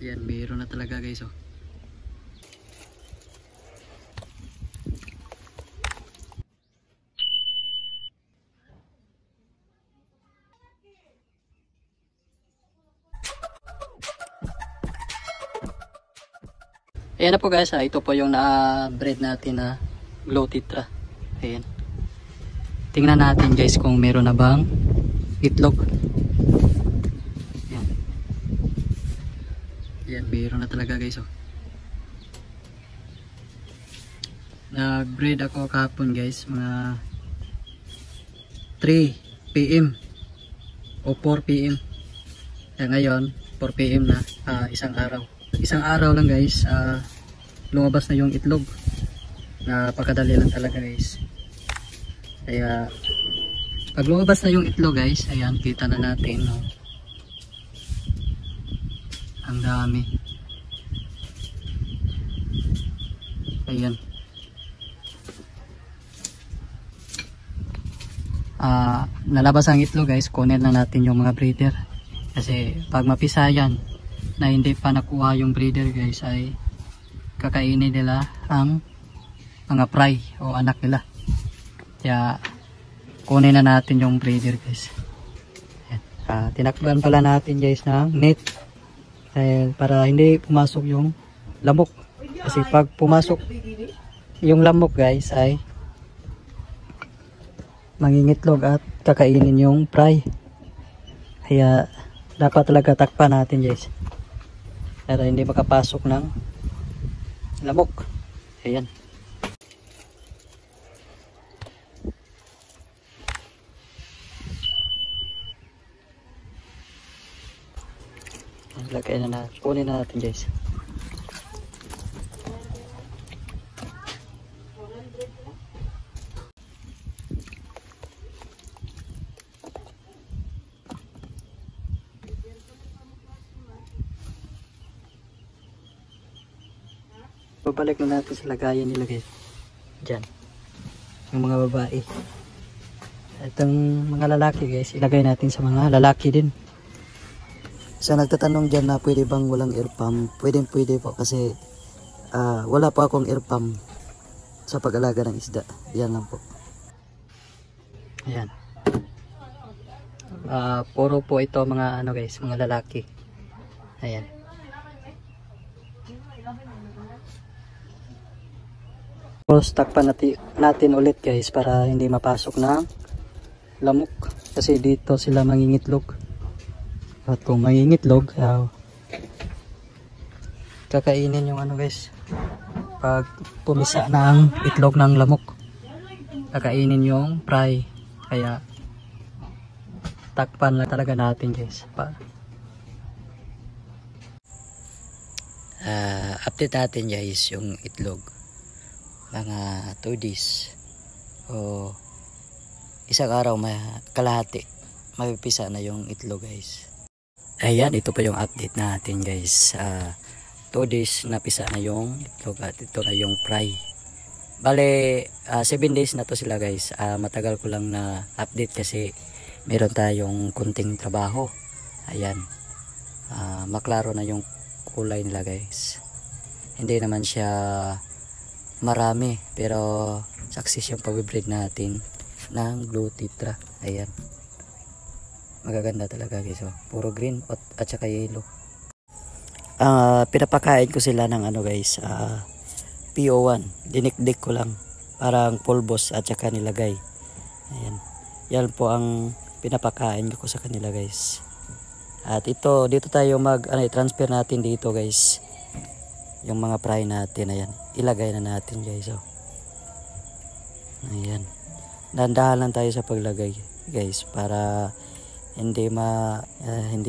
Yan, mayroon na talaga guys oh. Ayan na po guys, ito po yung na-breed natin na Glow Tetra. Ayan. Tingnan natin guys kung meron na bang itlog. Ayan. Ayan, meron na talaga guys oh. Nag-breed ako kahapon guys, mga 3 PM o 4 PM. Kaya ngayon, 4 PM na, isang araw lang guys, lumabas na yung itlog. Napakadali lang talaga guys. Kaya pag lumabas na yung itlog guys, ayan, kita na natin no? Ang dami. Ayan. Nalabas ang itlog guys, kunin lang natin yung mga breeder. Kasi pag mapisayan na hindi pa nakuha yung breeder guys, ay kakainin nila ang mga fry o anak nila. Kaya kunin na natin yung breeder guys. Tinakban pala natin guys ng net para hindi pumasok yung lamok. Kasi pag pumasok yung lamok guys ay mangingitlog at kakainin yung fry. Kaya dapat talaga takpan natin guys para hindi makapasok ng lamok. Ayan. Lagay na natin, kunin na natin guys. Babalik na natin sa lagayan nila guys. Diyan. Yung mga babae. Itong mga lalaki guys, ilagay natin sa mga lalaki din. Sa nagtatanong dyan na pwede bang walang air pump, pwede po kasi wala po akong air pump sa pag-alaga ng isda. Yan lang po. Ayan. Puro po ito mga ano guys, mga lalaki. Ayan. Tapos takpan natin ulit guys para hindi mapasok ng lamok. Kasi dito sila mangingitlog. At kung mangingitlog, kakainin yung ano guys. Pag pumisa ng itlog ng lamok, kakainin yung fry. Kaya takpan lang talaga natin guys. Update natin guys yung itlog. Mga 2 days o isang araw kalahati mapipisa na yung itlog guys. Ayan, ito pa yung update natin guys. 2 days na pisa na yung itlog at ito na yung fry. Bale 7 days na to sila guys. Matagal ko lang na update kasi meron tayong kunting trabaho. Ayan, maklaro na yung kulay nila guys. Hindi naman siya marami pero success yung pag-breed natin ng Glow Tetra. Ayan, magaganda talaga guys. Puro green at saka yellow. Pinapakain ko sila ng ano guys, PO1. Dinikdik ko lang parang pulbos at saka nilagay. Ayan, yan po ang pinapakain ko sa kanila guys. At dito tayo transfer natin dito guys yung mga fry natin. Ayan, ilagay na natin guys. Ayan, dandahan lang tayo sa paglagay guys para hindi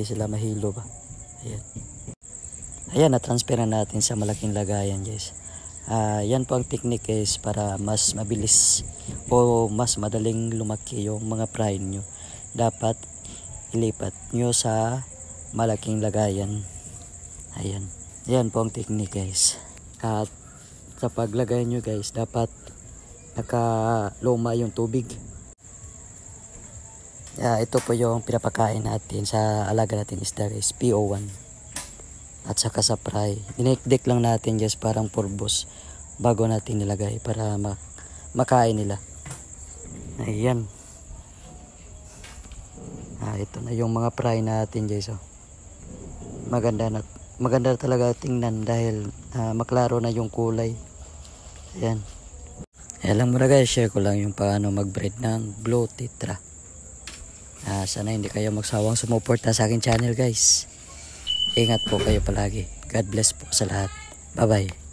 sila mahilo ba. Ayan, na-transfer na natin sa malaking lagayan guys. Yan po ang technique guys para mas mabilis o mas madaling lumaki yung mga fry nyo. Dapat ilipat nyo sa malaking lagayan. Ayan, yan po ang technique guys. At sa paglagay nyo guys, dapat nakaluma yung tubig. Ito po yung pinapakain natin sa alaga natin isda guys, PO1. at saka sa fry. Dinikdik lang natin just parang purpose bago natin nilagay para makain nila. Ayan. Ito na yung mga fry natin guys. Oh. Maganda talaga tingnan dahil maklaro na yung kulay. Ayan. Alam mo na guys, share ko lang yung paano mag-breed ng Blue Tetra. Sana hindi kayo magsawang sumuporta sa aking channel guys. Ingat po kayo palagi. God bless po sa lahat. Bye bye.